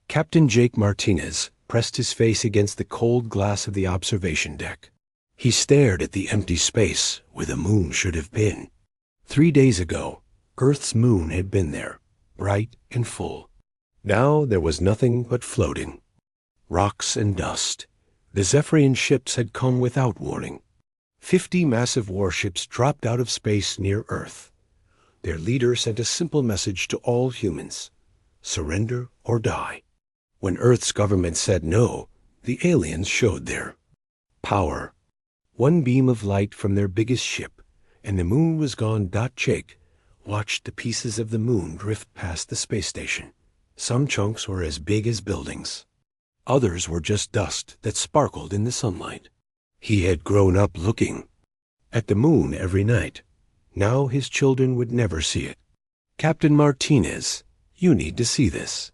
Captain Jake Martinez pressed his face against the cold glass of the observation deck. He stared at the empty space where the moon should have been. 3 days ago, Earth's moon had been there, bright and full. Now there was nothing but floating. Rocks and dust. The Zephyrian ships had come without warning. 50 massive warships dropped out of space near Earth. Their leader sent a simple message to all humans: surrender or die. When Earth's government said no, the aliens showed their power. One beam of light from their biggest ship, and the moon was gone. Jake watched the pieces of the moon drift past the space station. Some chunks were as big as buildings. Others were just dust that sparkled in the sunlight. He had grown up looking at the moon every night. Now his children would never see it. Captain Martinez, you need to see this.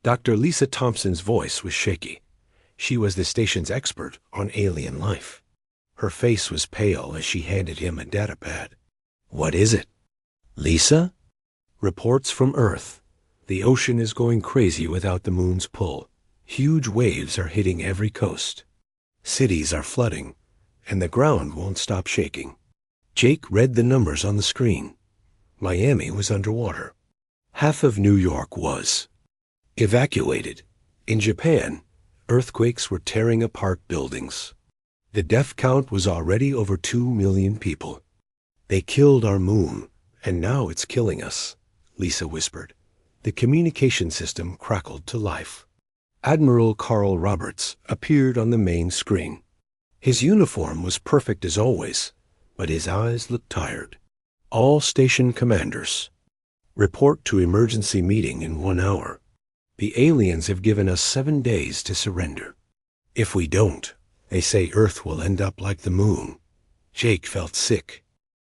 Dr. Lisa Thompson's voice was shaky. She was the station's expert on alien life. Her face was pale as she handed him a datapad. What is it? Lisa? Reports from Earth. The ocean is going crazy without the moon's pull. Huge waves are hitting every coast. Cities are flooding, and the ground won't stop shaking. Jake read the numbers on the screen. Miami was underwater. Half of New York was evacuated. In Japan, earthquakes were tearing apart buildings. The death count was already over 2 million people. They killed our moon, and now it's killing us, Lisa whispered. The communication system crackled to life. Admiral Carl Roberts appeared on the main screen. His uniform was perfect as always, but his eyes looked tired. All station commanders, report to emergency meeting in 1 hour. The aliens have given us 7 days to surrender. If we don't, they say Earth will end up like the moon. Jake felt sick.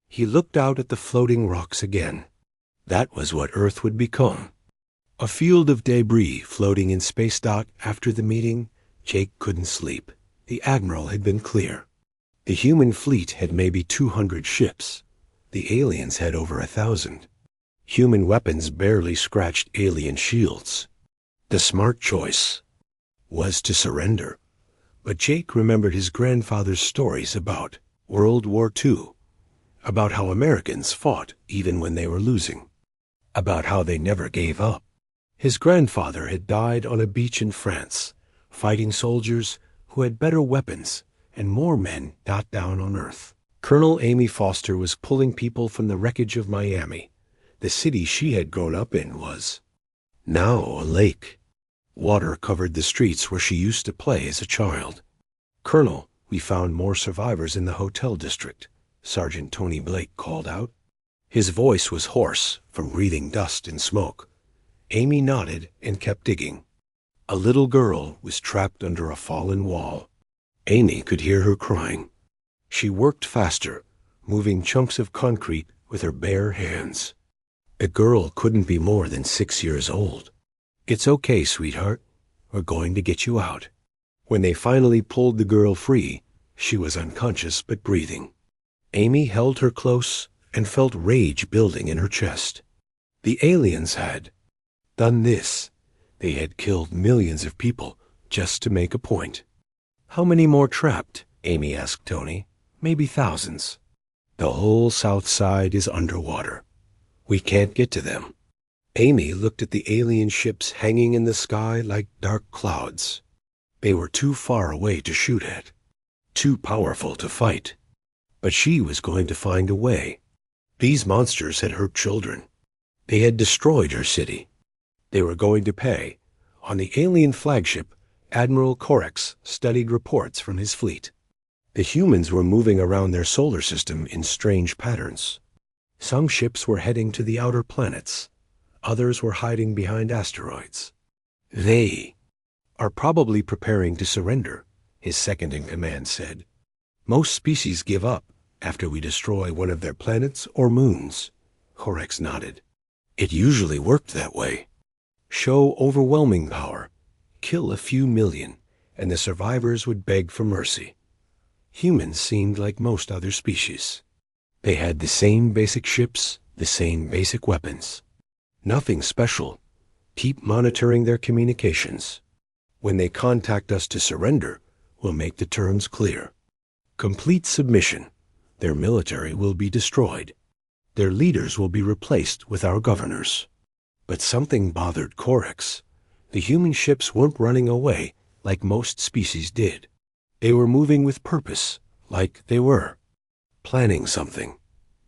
He looked out at the floating rocks again. That was what Earth would become. A field of debris floating in space. After the meeting, Jake couldn't sleep. The Admiral had been clear. The human fleet had maybe 200 ships. The aliens had over 1,000. Human weapons barely scratched alien shields. The smart choice was to surrender. But Jake remembered his grandfather's stories about World War II, about how Americans fought even when they were losing, about how they never gave up. His grandfather had died on a beach in France, fighting soldiers who had better weapons and more men down on Earth. Colonel Amy Foster was pulling people from the wreckage of Miami. The city she had grown up in was now a lake. Water covered the streets where she used to play as a child. Colonel, we found more survivors in the hotel district, Sergeant Tony Blake called out. His voice was hoarse from breathing dust and smoke. Amy nodded and kept digging. A little girl was trapped under a fallen wall. Amy could hear her crying. She worked faster, moving chunks of concrete with her bare hands. The girl couldn't be more than 6 years old. It's okay, sweetheart. We're going to get you out. When they finally pulled the girl free, she was unconscious but breathing. Amy held her close and felt rage building in her chest. The aliens had done this. They had killed millions of people just to make a point. How many more trapped? Amy asked Tony. Maybe thousands. The whole south side is underwater. We can't get to them. Amy looked at the alien ships hanging in the sky like dark clouds. They were too far away to shoot at, too powerful to fight. But she was going to find a way. These monsters had hurt children. They had destroyed her city. They were going to pay. On the alien flagship, Admiral Corex studied reports from his fleet. The humans were moving around their solar system in strange patterns. Some ships were heading to the outer planets. Others were hiding behind asteroids. They are probably preparing to surrender, his second-in-command said. Most species give up after we destroy one of their planets or moons. Corex nodded. It usually worked that way. Show overwhelming power, kill a few million, and the survivors would beg for mercy. Humans seemed like most other species. They had the same basic ships, the same basic weapons. Nothing special, Keep monitoring their communications. When they contact us to surrender, we'll make the terms clear. Complete submission. Their military will be destroyed. Their leaders will be replaced with our governors. But something bothered Corex. The human ships weren't running away like most species did. They were moving with purpose, like they were planning something.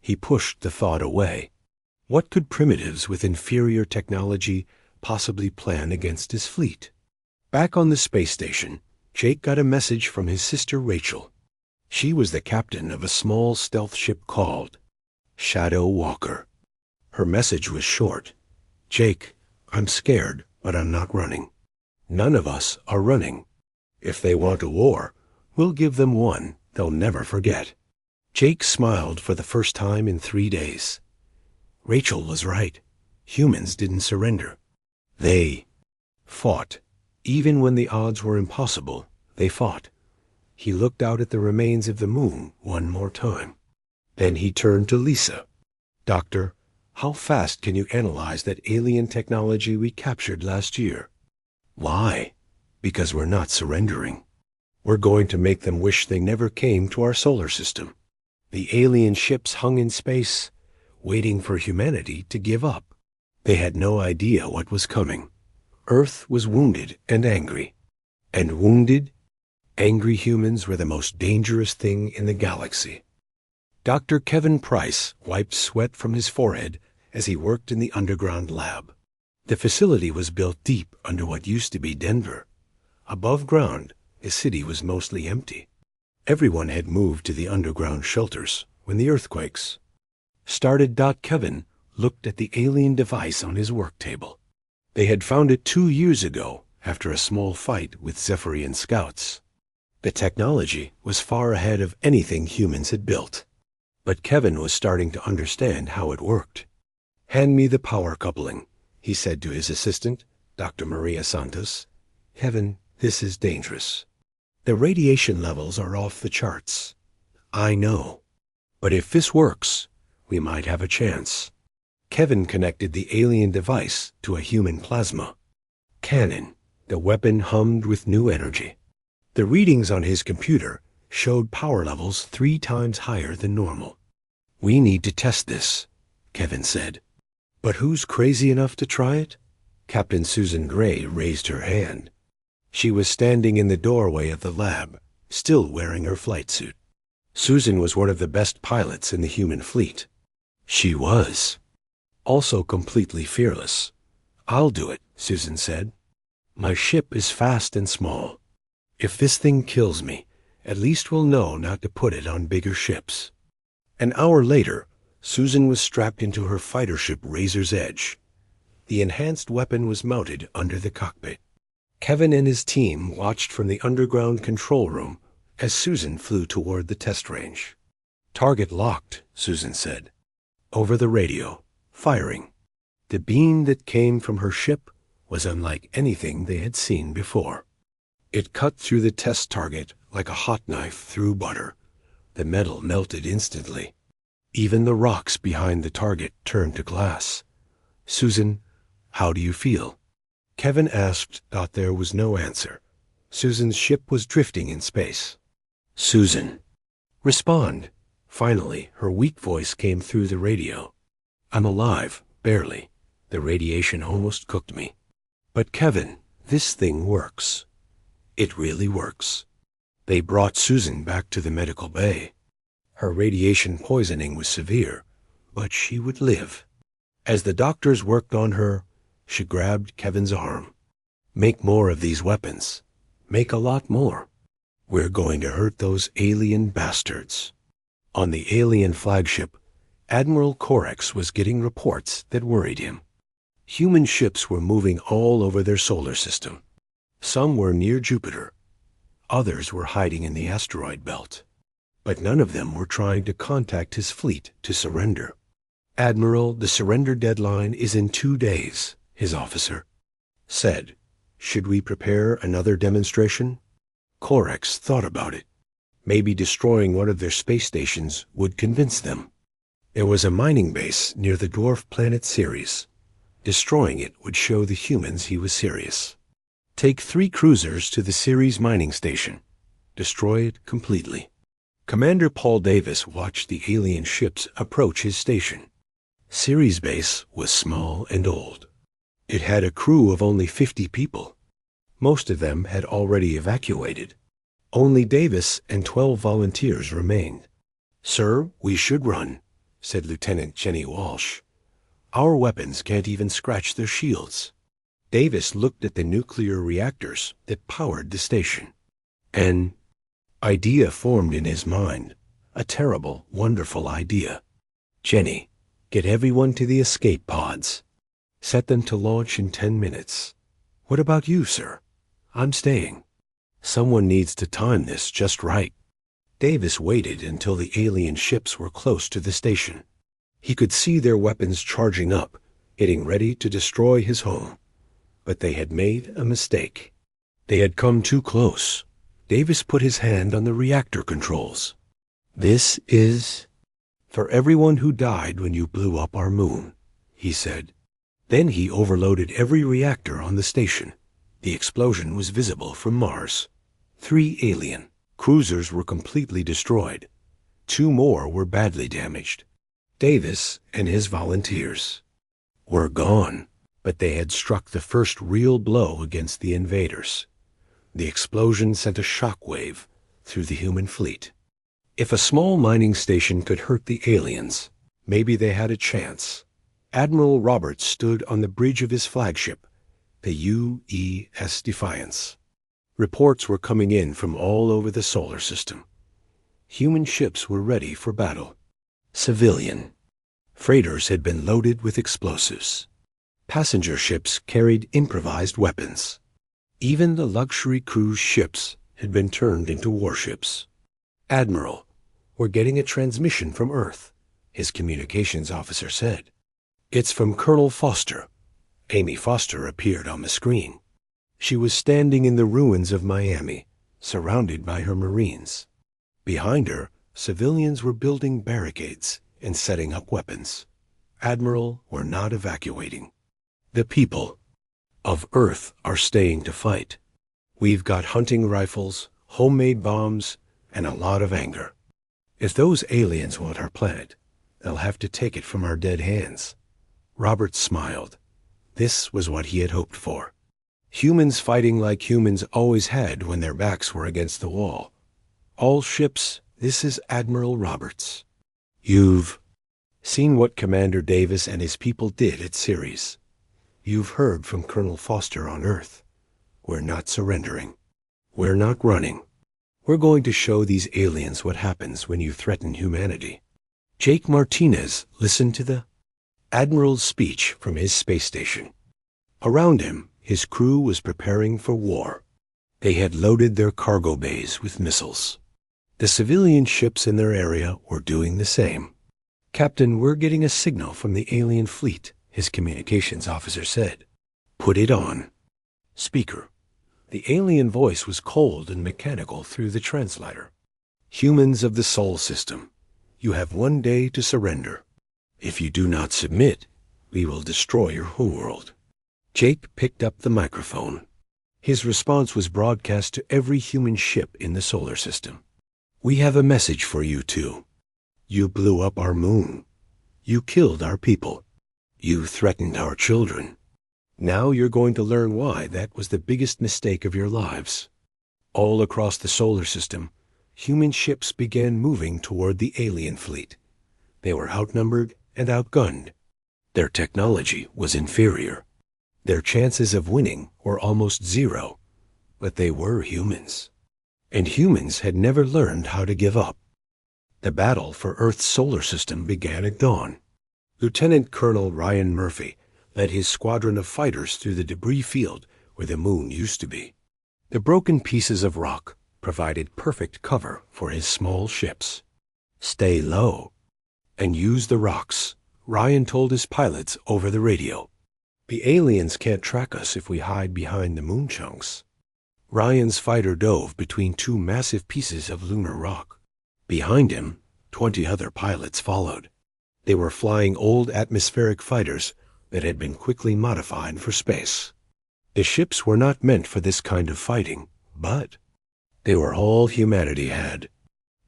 He pushed the thought away. What could primitives with inferior technology possibly plan against his fleet? Back on the space station, Jake got a message from his sister Rachel. She was the captain of a small stealth ship called Shadow Walker. Her message was short. Jake, I'm scared, but I'm not running. None of us are running. If they want a war, we'll give them one they'll never forget. Jake smiled for the first time in 3 days. Rachel was right. Humans didn't surrender. They fought. Even when the odds were impossible, they fought. He looked out at the remains of the moon one more time. Then he turned to Lisa. Doctor, how fast can you analyze that alien technology we captured last year? Why? Because we're not surrendering. We're going to make them wish they never came to our solar system. The alien ships hung in space, waiting for humanity to give up. They had no idea what was coming. Earth was wounded and angry. And wounded, angry humans were the most dangerous thing in the galaxy. Dr. Kevin Price wiped sweat from his forehead as he worked in the underground lab. The facility was built deep under what used to be Denver. Above ground, the city was mostly empty. Everyone had moved to the underground shelters when the earthquakes started. Kevin looked at the alien device on his work table. They had found it 2 years ago after a small fight with Zephyrian scouts. The technology was far ahead of anything humans had built. But Kevin was starting to understand how it worked. Hand me the power coupling, he said to his assistant, Dr. Maria Santos. Kevin, this is dangerous. The radiation levels are off the charts. I know. But if this works, we might have a chance. Kevin connected the alien device to a human plasma cannon. The weapon hummed with new energy. The readings on his computer showed power levels 3 times higher than normal. We need to test this, Kevin said. But who's crazy enough to try it? Captain Susan Gray raised her hand. She was standing in the doorway of the lab, still wearing her flight suit. Susan was one of the best pilots in the human fleet. She was also completely fearless. I'll do it, Susan said. My ship is fast and small. If this thing kills me, at least we'll know not to put it on bigger ships. An hour later, Susan was strapped into her fighter ship Razor's Edge. The enhanced weapon was mounted under the cockpit. Kevin and his team watched from the underground control room as Susan flew toward the test range. Target locked, Susan said. Over the radio, firing. The beam that came from her ship was unlike anything they had seen before. It cut through the test target like a hot knife through butter. The metal melted instantly. Even the rocks behind the target turned to glass. Susan, how do you feel? Kevin asked. There was no answer. Susan's ship was drifting in space. Susan, respond. Finally, her weak voice came through the radio. I'm alive, barely. The radiation almost cooked me. But Kevin, this thing works. It really works. They brought Susan back to the medical bay. Her radiation poisoning was severe, but she would live. As the doctors worked on her, she grabbed Kevin's arm. Make more of these weapons. Make a lot more. We're going to hurt those alien bastards. On the alien flagship, Admiral Corex was getting reports that worried him. Human ships were moving all over their solar system. Some were near Jupiter. Others were hiding in the asteroid belt. But none of them were trying to contact his fleet to surrender. Admiral, the surrender deadline is in 2 days, his officer said. Should we prepare another demonstration? Corex thought about it. Maybe destroying one of their space stations would convince them. There was a mining base near the dwarf planet Ceres. Destroying it would show the humans he was serious. Take 3 cruisers to the Ceres mining station. Destroy it completely. Commander Paul Davis watched the alien ships approach his station. Ceres base was small and old. It had a crew of only 50 people. Most of them had already evacuated. Only Davis and 12 volunteers remained. "Sir, we should run," said Lieutenant Jenny Walsh. "Our weapons can't even scratch their shields." Davis looked at the nuclear reactors that powered the station. An idea formed in his mind, a terrible, wonderful idea. "Jenny, get everyone to the escape pods. Set them to launch in 10 minutes. What about you, sir?" "I'm staying. Someone needs to time this just right." Davis waited until the alien ships were close to the station. He could see their weapons charging up, getting ready to destroy his home. But they had made a mistake. They had come too close. Davis put his hand on the reactor controls. "This is for everyone who died when you blew up our moon," he said. Then he overloaded every reactor on the station. The explosion was visible from Mars. 3 alien cruisers were completely destroyed. 2 more were badly damaged. Davis and his volunteers were gone, but they had struck the first real blow against the invaders. The explosion sent a shock wave through the human fleet. If a small mining station could hurt the aliens, maybe they had a chance. Admiral Roberts stood on the bridge of his flagship, the UES Defiance. Reports were coming in from all over the solar system. Human ships were ready for battle. Civilian freighters had been loaded with explosives. Passenger ships carried improvised weapons. Even the luxury cruise ships had been turned into warships. "Admiral, we're getting a transmission from Earth," his communications officer said. "It's from Colonel Foster." Amy Foster appeared on the screen. She was standing in the ruins of Miami, surrounded by her Marines. Behind her, civilians were building barricades and setting up weapons. "Admiral, we're not evacuating. The people of Earth are staying to fight. We've got hunting rifles, homemade bombs, and a lot of anger. If those aliens want our planet, they'll have to take it from our dead hands." Roberts smiled. This was what he had hoped for. Humans fighting like humans always had when their backs were against the wall. "All ships, this is Admiral Roberts. You've seen what Commander Davis and his people did at Ceres. You've heard from Colonel Foster on Earth. We're not surrendering. We're not running. We're going to show these aliens what happens when you threaten humanity." Jake Martinez listened to the Admiral's speech from his space station. Around him, his crew was preparing for war. They had loaded their cargo bays with missiles. The civilian ships in their area were doing the same. "Captain, we're getting a signal from the alien fleet," his communications officer said. "Put it on." Speaker. The alien voice was cold and mechanical through the translator. "Humans of the Sol system, you have 1 day to surrender. If you do not submit, we will destroy your homeworld." Jake picked up the microphone. His response was broadcast to every human ship in the solar system. "We have a message for you two. You blew up our moon. You killed our people. You threatened our children. Now you're going to learn why that was the biggest mistake of your lives." All across the solar system, human ships began moving toward the alien fleet. They were outnumbered and outgunned. Their technology was inferior. Their chances of winning were almost zero, but they were humans. And humans had never learned how to give up. The battle for Earth's solar system began at dawn. Lieutenant Colonel Ryan Murphy led his squadron of fighters through the debris field where the moon used to be. The broken pieces of rock provided perfect cover for his small ships. "Stay low and use the rocks," Ryan told his pilots over the radio. "The aliens can't track us if we hide behind the moon chunks." Ryan's fighter dove between 2 massive pieces of lunar rock. Behind him, 20 other pilots followed. They were flying old atmospheric fighters that had been quickly modified for space. The ships were not meant for this kind of fighting, but they were all humanity had.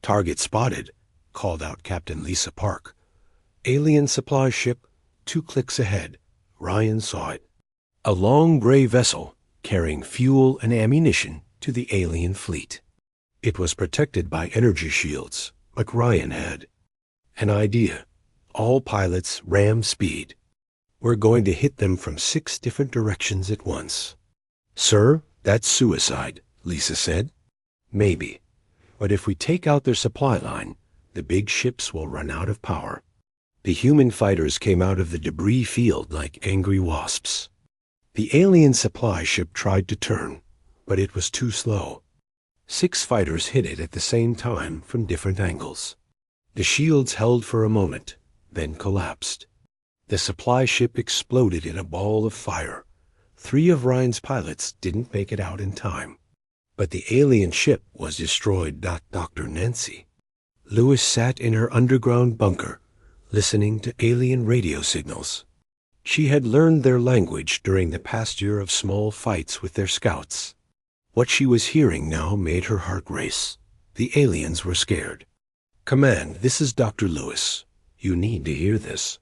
"Target spotted," called out Captain Lisa Park. "Alien supply ship, 2 clicks ahead." Ryan saw it. A long gray vessel carrying fuel and ammunition to the alien fleet. It was protected by energy shields, like Ryan had. An idea. All pilots ram speed. "We're going to hit them from 6 different directions at once." "Sir, that's suicide," Lisa said. "Maybe. But if we take out their supply line, the big ships will run out of power." The human fighters came out of the debris field like angry wasps. The alien supply ship tried to turn, but it was too slow. 6 fighters hit it at the same time from different angles. The shields held for a moment, then collapsed. The supply ship exploded in a ball of fire. 3 of Ryan's pilots didn't make it out in time. But the alien ship was destroyed, not Dr. Nancy. Lewis sat in her underground bunker, listening to alien radio signals. She had learned their language during the past year of small fights with their scouts. What she was hearing now made her heart race. The aliens were scared. "Command, this is Dr. Lewis. You need to hear this."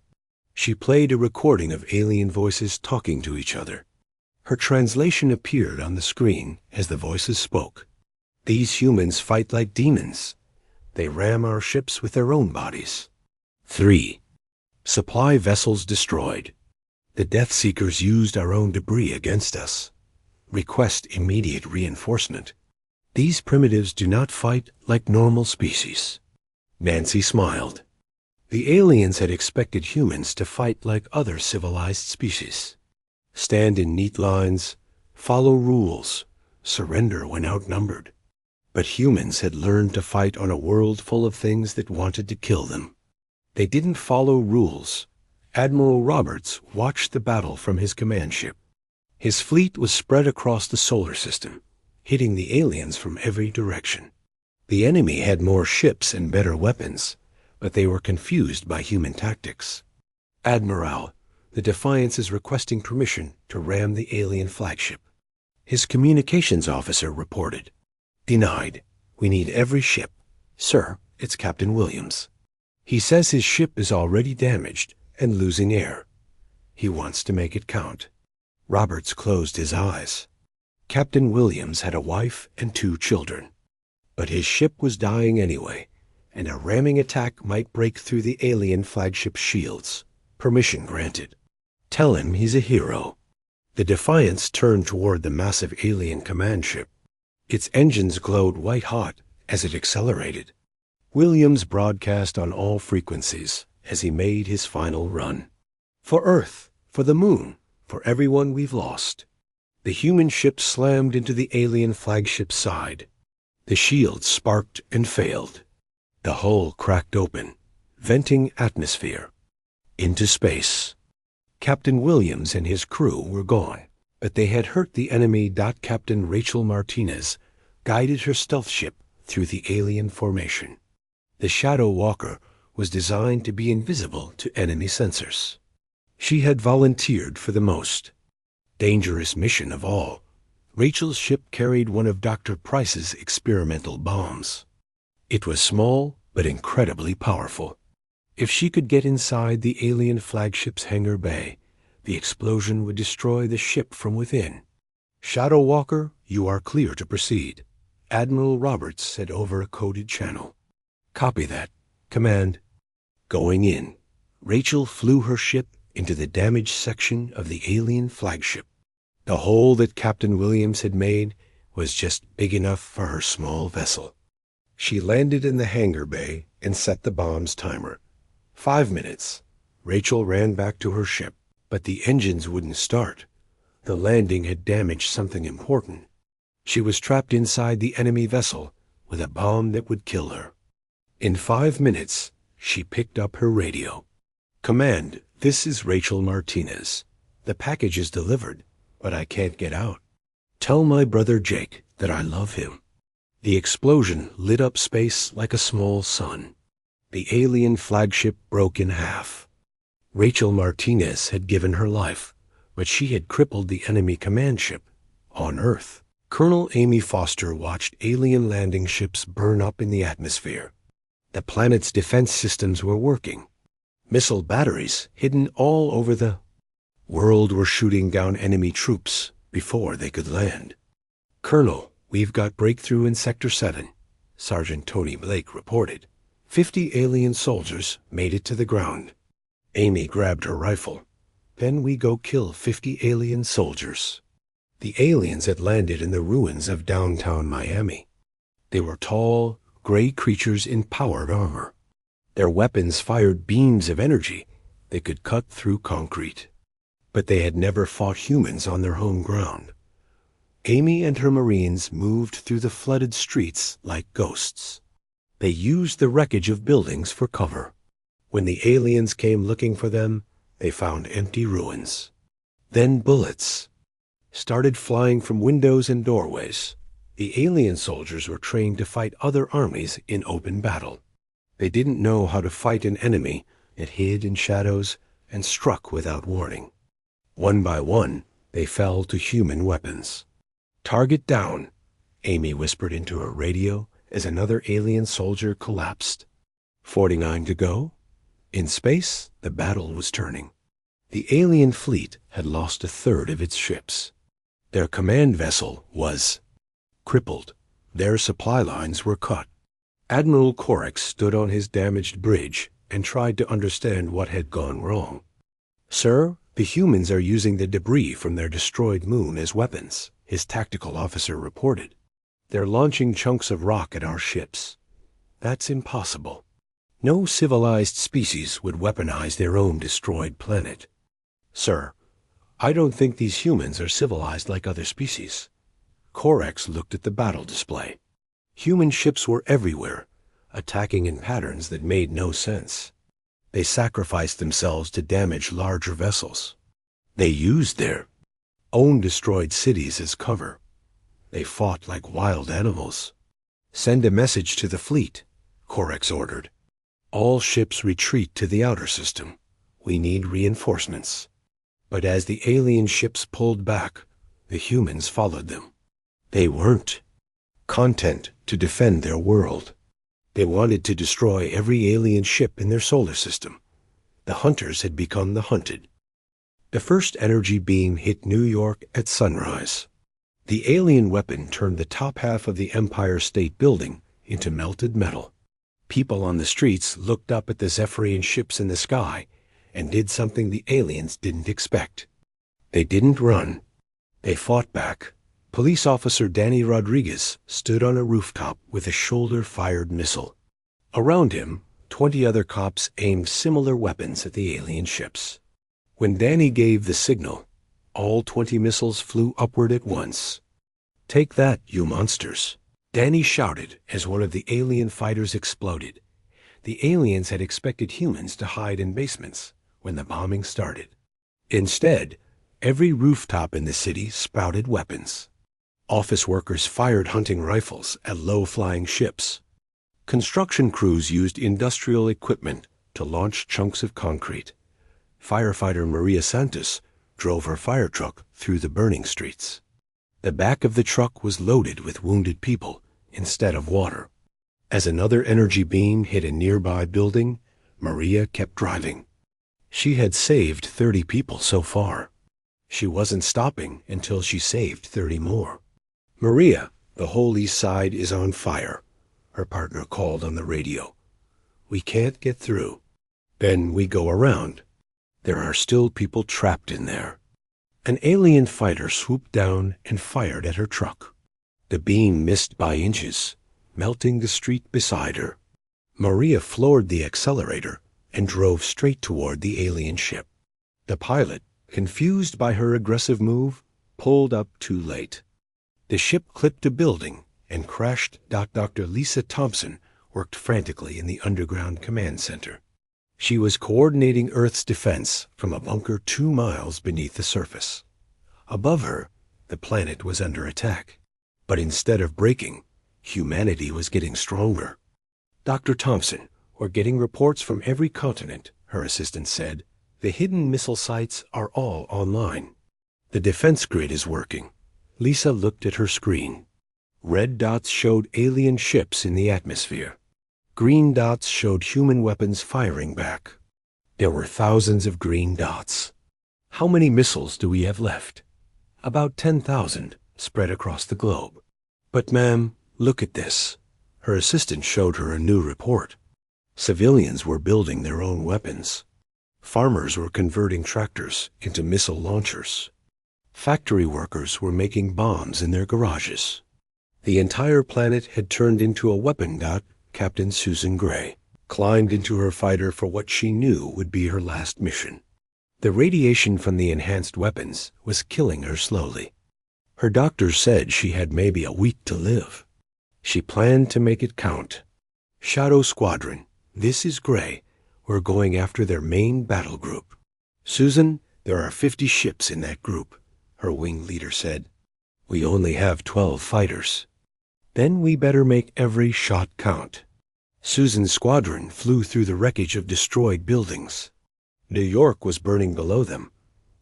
She played a recording of alien voices talking to each other. Her translation appeared on the screen as the voices spoke. "These humans fight like demons. They ram our ships with their own bodies." 3. Supply vessels destroyed. The Death Seekers used our own debris against us. Request immediate reinforcement. These primitives do not fight like normal species. Nancy smiled. The aliens had expected humans to fight like other civilized species. Stand in neat lines, follow rules, surrender when outnumbered. But humans had learned to fight on a world full of things that wanted to kill them. They didn't follow rules. Admiral Roberts watched the battle from his command ship. His fleet was spread across the solar system, hitting the aliens from every direction. The enemy had more ships and better weapons, but they were confused by human tactics. "Admiral, the Defiance is requesting permission to ram the alien flagship." His communications officer reported. "Denied. We need every ship." "Sir, it's Captain Williams. He says his ship is already damaged and losing air. He wants to make it count." Roberts closed his eyes. Captain Williams had a wife and 2 children. But his ship was dying anyway, and a ramming attack might break through the alien flagship's shields. Permission granted. "Tell him he's a hero." The Defiance turned toward the massive alien command ship. Its engines glowed white-hot as it accelerated. Williams broadcast on all frequencies as he made his final run. "For Earth, for the Moon, for everyone we've lost." The human ship slammed into the alien flagship's side. The shields sparked and failed. The hull cracked open, venting atmosphere. Into space. Captain Williams and his crew were gone, but they had hurt the enemy. Captain Rachel Martinez guided her stealth ship through the alien formation. The Shadow Walker was designed to be invisible to enemy sensors. She had volunteered for the most dangerous mission of all. Rachel's ship carried one of Dr. Price's experimental bombs. It was small, but incredibly powerful. If she could get inside the alien flagship's hangar bay, the explosion would destroy the ship from within. "Shadow Walker, you are clear to proceed," Admiral Roberts said over a coded channel. "Copy that. Command." Going in, Rachel flew her ship into the damaged section of the alien flagship. The hole that Captain Williams had made was just big enough for her small vessel. She landed in the hangar bay and set the bomb's timer. 5 minutes. Rachel ran back to her ship, but the engines wouldn't start. The landing had damaged something important. She was trapped inside the enemy vessel with a bomb that would kill her. In 5 minutes, she picked up her radio. "Command, this is Rachel Martinez. The package is delivered, but I can't get out. Tell my brother Jake that I love him." The explosion lit up space like a small sun. The alien flagship broke in half. Rachel Martinez had given her life, but she had crippled the enemy command ship on Earth. Colonel Amy Foster watched alien landing ships burn up in the atmosphere. The planet's defense systems were working. Missile batteries, hidden all over the world, were shooting down enemy troops before they could land. "Colonel, we've got breakthrough in Sector 7, Sergeant Tony Blake reported. 50 alien soldiers made it to the ground." Amy grabbed her rifle. "Then we go kill 50 alien soldiers." The aliens had landed in the ruins of downtown Miami. They were tall, gray creatures in powered armor. Their weapons fired beams of energy that could cut through concrete. But they had never fought humans on their home ground. Amy and her Marines moved through the flooded streets like ghosts. They used the wreckage of buildings for cover. When the aliens came looking for them, they found empty ruins. Then bullets started flying from windows and doorways. The alien soldiers were trained to fight other armies in open battle. They didn't know how to fight an enemy that hid in shadows and struck without warning. One by one, they fell to human weapons. "Target down," Amy whispered into her radio as another alien soldier collapsed. 49 to go. In space, the battle was turning. The alien fleet had lost a third of its ships. Their command vessel was crippled. Their supply lines were cut. Admiral Corex stood on his damaged bridge and tried to understand what had gone wrong. "Sir, the humans are using the debris from their destroyed moon as weapons," his tactical officer reported. "They're launching chunks of rock at our ships. That's impossible. No civilized species would weaponize their own destroyed planet." "Sir, I don't think these humans are civilized like other species." Corex looked at the battle display. Human ships were everywhere, attacking in patterns that made no sense. They sacrificed themselves to damage larger vessels. They used their own destroyed cities as cover. They fought like wild animals. "Send a message to the fleet," Corex ordered. "All ships retreat to the outer system. We need reinforcements." But as the alien ships pulled back, the humans followed them. They weren't content to defend their world. They wanted to destroy every alien ship in their solar system. The hunters had become the hunted. The first energy beam hit New York at sunrise. The alien weapon turned the top half of the Empire State Building into melted metal. People on the streets looked up at the Zephyrian ships in the sky and did something the aliens didn't expect. They didn't run. They fought back. Police officer Danny Rodriguez stood on a rooftop with a shoulder-fired missile. Around him, 20 other cops aimed similar weapons at the alien ships. When Danny gave the signal, all 20 missiles flew upward at once. "Take that, you monsters," Danny shouted as one of the alien fighters exploded. The aliens had expected humans to hide in basements when the bombing started. Instead, every rooftop in the city spouted weapons. Office workers fired hunting rifles at low-flying ships. Construction crews used industrial equipment to launch chunks of concrete. Firefighter Maria Santos drove her fire truck through the burning streets. The back of the truck was loaded with wounded people instead of water. As another energy beam hit a nearby building, Maria kept driving. She had saved 30 people so far. She wasn't stopping until she saved 30 more. "Maria, the whole east side is on fire," her partner called on the radio. "We can't get through." Then we go around. There are still people trapped in there. An alien fighter swooped down and fired at her truck. The beam missed by inches, melting the street beside her. Maria floored the accelerator and drove straight toward the alien ship. The pilot, confused by her aggressive move, pulled up too late. The ship clipped a building and crashed. Dr. Lisa Thompson worked frantically in the underground command center. She was coordinating Earth's defense from a bunker 2 miles beneath the surface. Above her, the planet was under attack. But instead of breaking, humanity was getting stronger. "Dr. Thompson, we're getting reports from every continent," her assistant said. The hidden missile sites are all online. The defense grid is working. Lisa looked at her screen. Red dots showed alien ships in the atmosphere. Green dots showed human weapons firing back. There were thousands of green dots. How many missiles do we have left? About 10,000, spread across the globe. But ma'am, look at this. Her assistant showed her a new report. Civilians were building their own weapons. Farmers were converting tractors into missile launchers. Factory workers were making bombs in their garages. The entire planet had turned into a weapon. Captain Susan Gray climbed into her fighter for what she knew would be her last mission. The radiation from the enhanced weapons was killing her slowly. Her doctors said she had maybe a week to live. She planned to make it count. Shadow Squadron, this is Gray. We're going after their main battle group. Susan, there are 50 ships in that group, her wing leader said. We only have 12 fighters. Then we better make every shot count. Susan's squadron flew through the wreckage of destroyed buildings. New York was burning below them,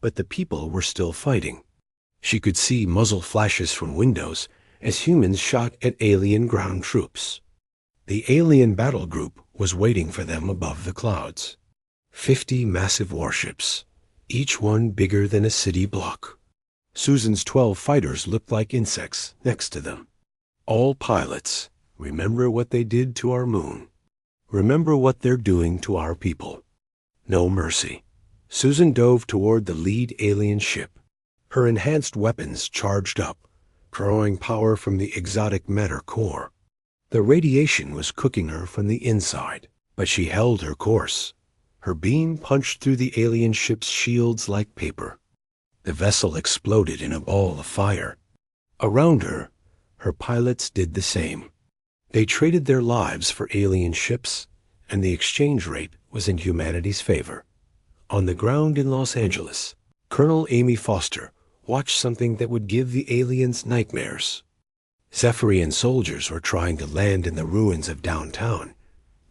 but the people were still fighting. She could see muzzle flashes from windows as humans shot at alien ground troops. The alien battle group was waiting for them above the clouds. 50 massive warships, each one bigger than a city block. Susan's 12 fighters looked like insects next to them. All pilots, remember what they did to our moon. Remember what they're doing to our people. No mercy. Susan dove toward the lead alien ship. Her enhanced weapons charged up, drawing power from the exotic matter core. The radiation was cooking her from the inside, but she held her course. Her beam punched through the alien ship's shields like paper. The vessel exploded in a ball of fire. Around her, her pilots did the same. They traded their lives for alien ships, and the exchange rate was in humanity's favor. On the ground in Los Angeles, Colonel Amy Foster watched something that would give the aliens nightmares. Zephyrian soldiers were trying to land in the ruins of downtown.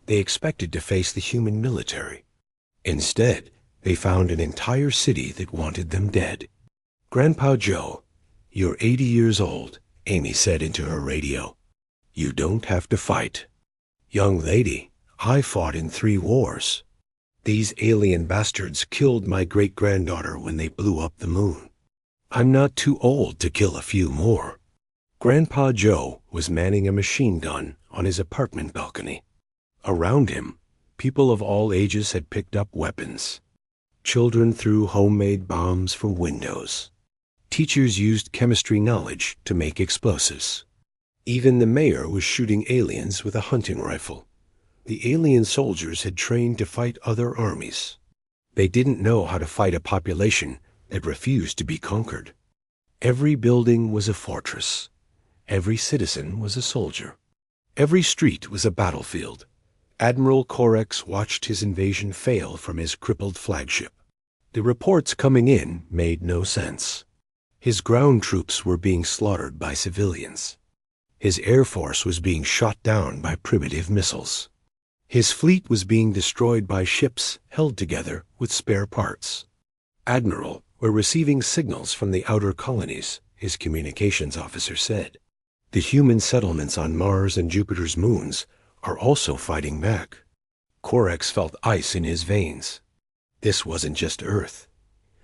They expected to face the human military. Instead, they found an entire city that wanted them dead. Grandpa Joe, you're 80 years old, Amy said into her radio. You don't have to fight. Young lady, I fought in 3 wars. These alien bastards killed my great-granddaughter when they blew up the moon. I'm not too old to kill a few more. Grandpa Joe was manning a machine gun on his apartment balcony. Around him, people of all ages had picked up weapons. Children threw homemade bombs from windows. Teachers used chemistry knowledge to make explosives. Even the mayor was shooting aliens with a hunting rifle. The alien soldiers had trained to fight other armies. They didn't know how to fight a population that refused to be conquered. Every building was a fortress. Every citizen was a soldier. Every street was a battlefield. Admiral Corex watched his invasion fail from his crippled flagship. The reports coming in made no sense. His ground troops were being slaughtered by civilians. His air force was being shot down by primitive missiles. His fleet was being destroyed by ships held together with spare parts. Admiral, we're receiving signals from the outer colonies, his communications officer said. The human settlements on Mars and Jupiter's moons are also fighting back. Corex felt ice in his veins. This wasn't just Earth.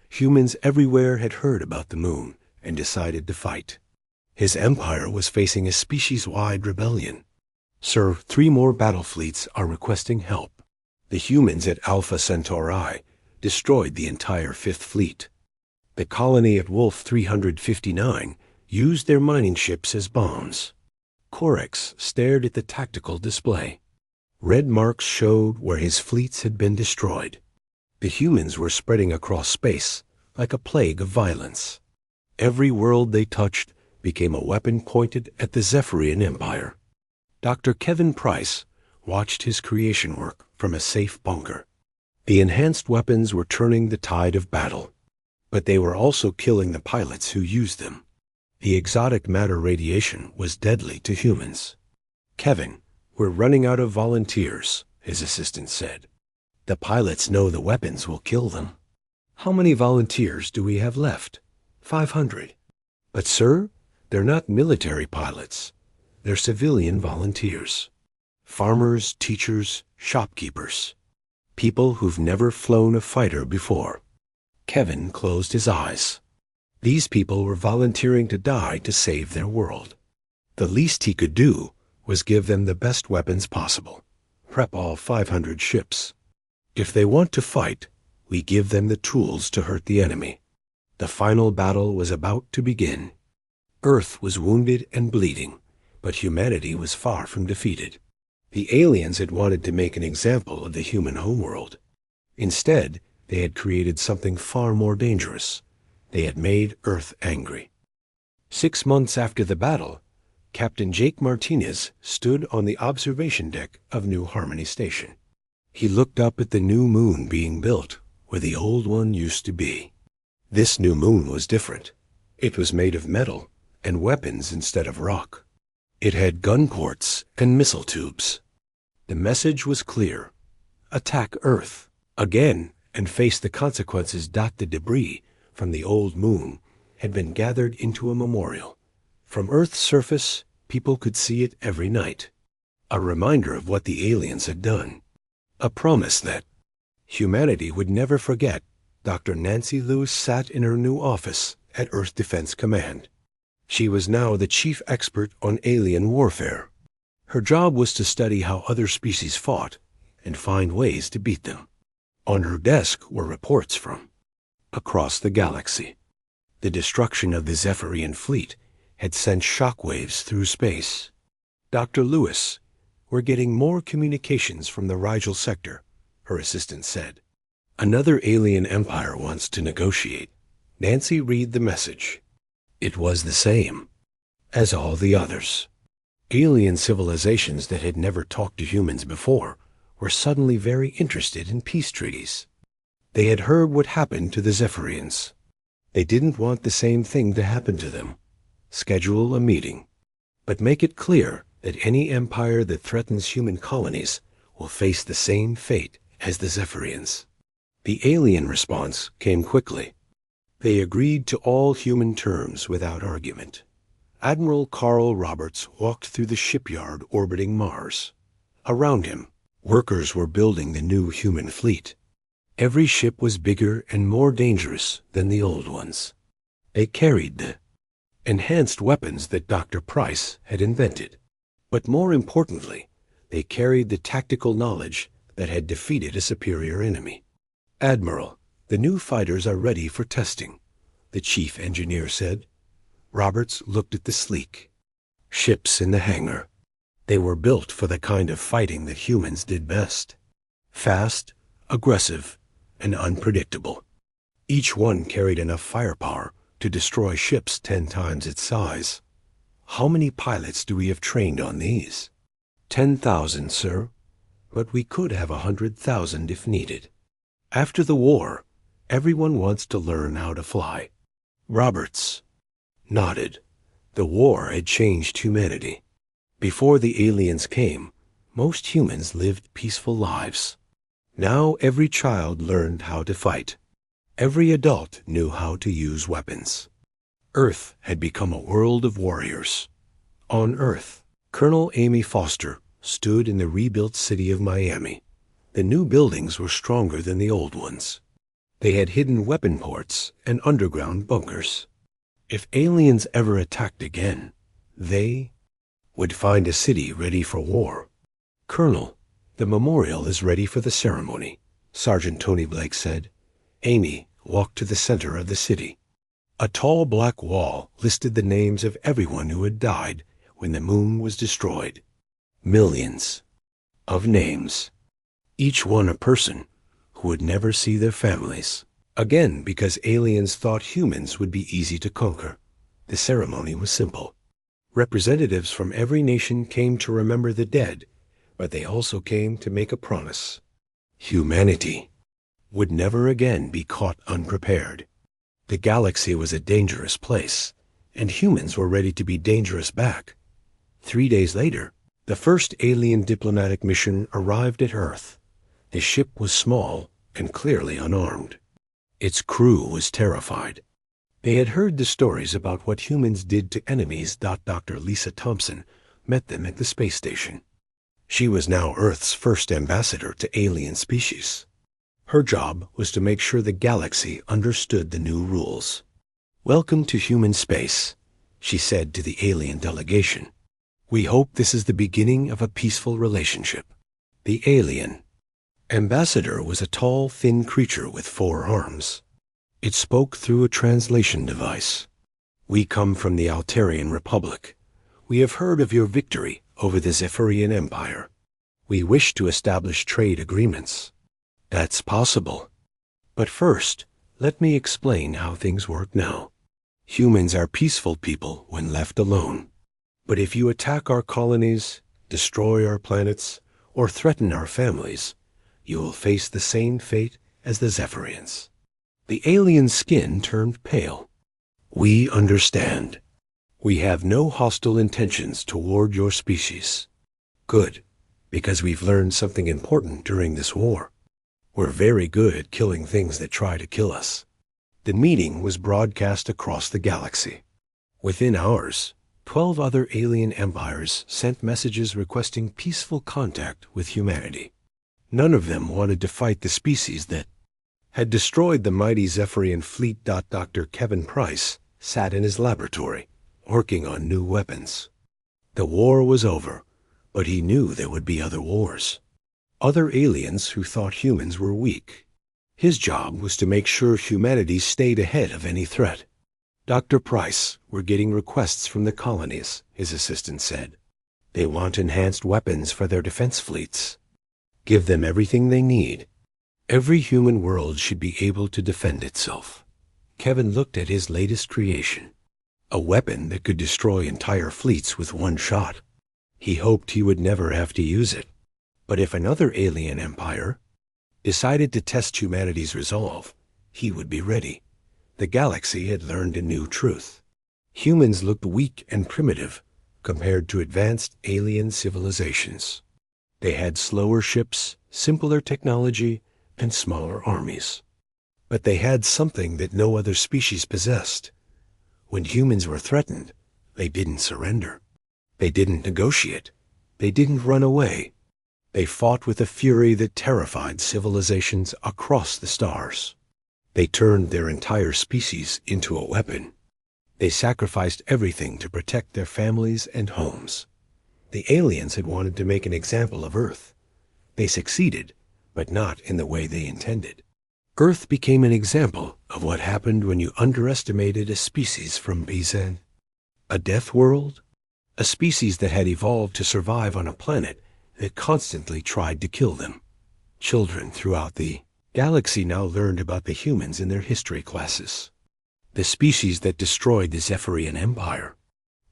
Humans everywhere had heard about the moon and decided to fight. His empire was facing a species-wide rebellion. Sir, 3 more battle fleets are requesting help. The humans at Alpha Centauri destroyed the entire 5th Fleet. The colony at Wolf 359 used their mining ships as bombs. Corex stared at the tactical display. Red marks showed where his fleets had been destroyed. The humans were spreading across space like a plague of violence. Every world they touched became a weapon pointed at the Zephyrian Empire. Dr. Kevin Price watched his creation work from a safe bunker. The enhanced weapons were turning the tide of battle, but they were also killing the pilots who used them. The exotic matter radiation was deadly to humans. Kevin, we're running out of volunteers, his assistant said. The pilots know the weapons will kill them. How many volunteers do we have left? 500. But sir, they're not military pilots. They're civilian volunteers. Farmers, teachers, shopkeepers. People who've never flown a fighter before. Kevin closed his eyes. These people were volunteering to die to save their world. The least he could do was give them the best weapons possible. Prep all 500 ships. If they want to fight, we give them the tools to hurt the enemy. The final battle was about to begin. Earth was wounded and bleeding, but humanity was far from defeated. The aliens had wanted to make an example of the human homeworld. Instead, they had created something far more dangerous. They had made Earth angry. 6 months after the battle, Captain Jake Martinez stood on the observation deck of New Harmony Station. He looked up at the new moon being built where the old one used to be. This new moon was different. It was made of metal and weapons instead of rock. It had gun ports and missile tubes. The message was clear. Attack Earth again and face the consequences. The debris from the old moon had been gathered into a memorial. From Earth's surface, people could see it every night. A reminder of what the aliens had done. A promise that humanity would never forget. Dr. Nancy Lewis sat in her new office at Earth Defense Command. She was now the chief expert on alien warfare. Her job was to study how other species fought and find ways to beat them. On her desk were reports from across the galaxy. The destruction of the Zephyrian fleet had sent shockwaves through space. Dr. Lewis, we're getting more communications from the Rigel sector, her assistant said. Another alien empire wants to negotiate. Nancy read the message. It was the same as all the others. Alien civilizations that had never talked to humans before were suddenly very interested in peace treaties. They had heard what happened to the Zephyrians. They didn't want the same thing to happen to them. Schedule a meeting, but make it clear that any empire that threatens human colonies will face the same fate as the Zephyrians. The alien response came quickly. They agreed to all human terms without argument. Admiral Carl Roberts walked through the shipyard orbiting Mars. Around him, workers were building the new human fleet. Every ship was bigger and more dangerous than the old ones. They carried the enhanced weapons that Dr. Price had invented. But more importantly, they carried the tactical knowledge that had defeated a superior enemy. Admiral, the new fighters are ready for testing, the chief engineer said. Roberts looked at the sleek ships in the hangar. They were built for the kind of fighting that humans did best. Fast, aggressive, and unpredictable. Each one carried enough firepower to destroy ships 10 times its size. How many pilots do we have trained on these? 10,000, sir. But we could have 100,000 if needed. After the war, everyone wants to learn how to fly. Roberts nodded. The war had changed humanity. Before the aliens came, most humans lived peaceful lives. Now every child learned how to fight. Every adult knew how to use weapons. Earth had become a world of warriors. On Earth, Colonel Amy Foster stood in the rebuilt city of Miami. The new buildings were stronger than the old ones. They had hidden weapon ports and underground bunkers. If aliens ever attacked again, they would find a city ready for war. Colonel, the memorial is ready for the ceremony, Sergeant Tony Blake said. Amy walked to the center of the city. A tall black wall listed the names of everyone who had died when the moon was destroyed. Millions of names. Each one a person who would never see their families again because aliens thought humans would be easy to conquer. The ceremony was simple. Representatives from every nation came to remember the dead, but they also came to make a promise. Humanity would never again be caught unprepared. The galaxy was a dangerous place, and humans were ready to be dangerous back. 3 days later, the first alien diplomatic mission arrived at Earth. The ship was small and clearly unarmed. Its crew was terrified. They had heard the stories about what humans did to enemies. Dr. Lisa Thompson met them at the space station. She was now Earth's first ambassador to alien species. Her job was to make sure the galaxy understood the new rules. "Welcome to human space," she said to the alien delegation. "We hope this is the beginning of a peaceful relationship." The alien ambassador was a tall, thin creature with 4 arms. It spoke through a translation device. "We come from the Altarian Republic. We have heard of your victory over the Zephyrian Empire. We wish to establish trade agreements." "That's possible. But first, let me explain how things work now. Humans are peaceful people when left alone. But if you attack our colonies, destroy our planets, or threaten our families, you will face the same fate as the Zephyrians." The alien's skin turned pale. "We understand. We have no hostile intentions toward your species." "Good, because we've learned something important during this war. We're very good at killing things that try to kill us." The meeting was broadcast across the galaxy. Within hours, 12 other alien empires sent messages requesting peaceful contact with humanity. None of them wanted to fight the species that had destroyed the mighty Zephyrian fleet. Dr. Kevin Price sat in his laboratory, working on new weapons. The war was over, but he knew there would be other wars. Other aliens who thought humans were weak. His job was to make sure humanity stayed ahead of any threat. "Dr. Price, we're getting requests from the colonies," his assistant said. "They want enhanced weapons for their defense fleets. Give them everything they need. Every human world should be able to defend itself." Kevin looked at his latest creation, a weapon that could destroy entire fleets with one shot. He hoped he would never have to use it. But if another alien empire decided to test humanity's resolve, he would be ready. The galaxy had learned a new truth. Humans looked weak and primitive compared to advanced alien civilizations. They had slower ships, simpler technology, and smaller armies. But they had something that no other species possessed. When humans were threatened, they didn't surrender. They didn't negotiate. They didn't run away. They fought with a fury that terrified civilizations across the stars. They turned their entire species into a weapon. They sacrificed everything to protect their families and homes. The aliens had wanted to make an example of Earth. They succeeded, but not in the way they intended. Earth became an example of what happened when you underestimated a species from Bizan. A death world? A species that had evolved to survive on a planet that constantly tried to kill them. Children throughout the galaxy now learned about the humans in their history classes. The species that destroyed the Zephyrian Empire.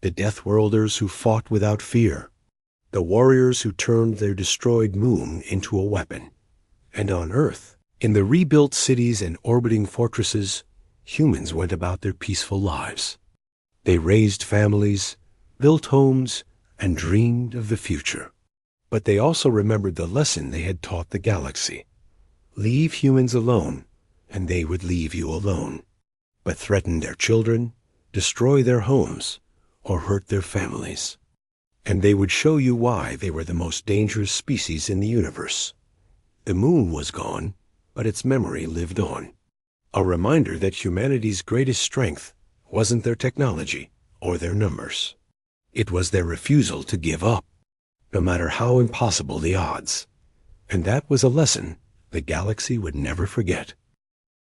The Deathworlders who fought without fear. The warriors who turned their destroyed moon into a weapon. And on Earth, in the rebuilt cities and orbiting fortresses, humans went about their peaceful lives. They raised families, built homes, and dreamed of the future. But they also remembered the lesson they had taught the galaxy. Leave humans alone, and they would leave you alone. But threaten their children, destroy their homes, or hurt their families. And they would show you why they were the most dangerous species in the universe. The moon was gone, but its memory lived on. A reminder that humanity's greatest strength wasn't their technology or their numbers. It was their refusal to give up, no matter how impossible the odds. And that was a lesson the galaxy would never forget.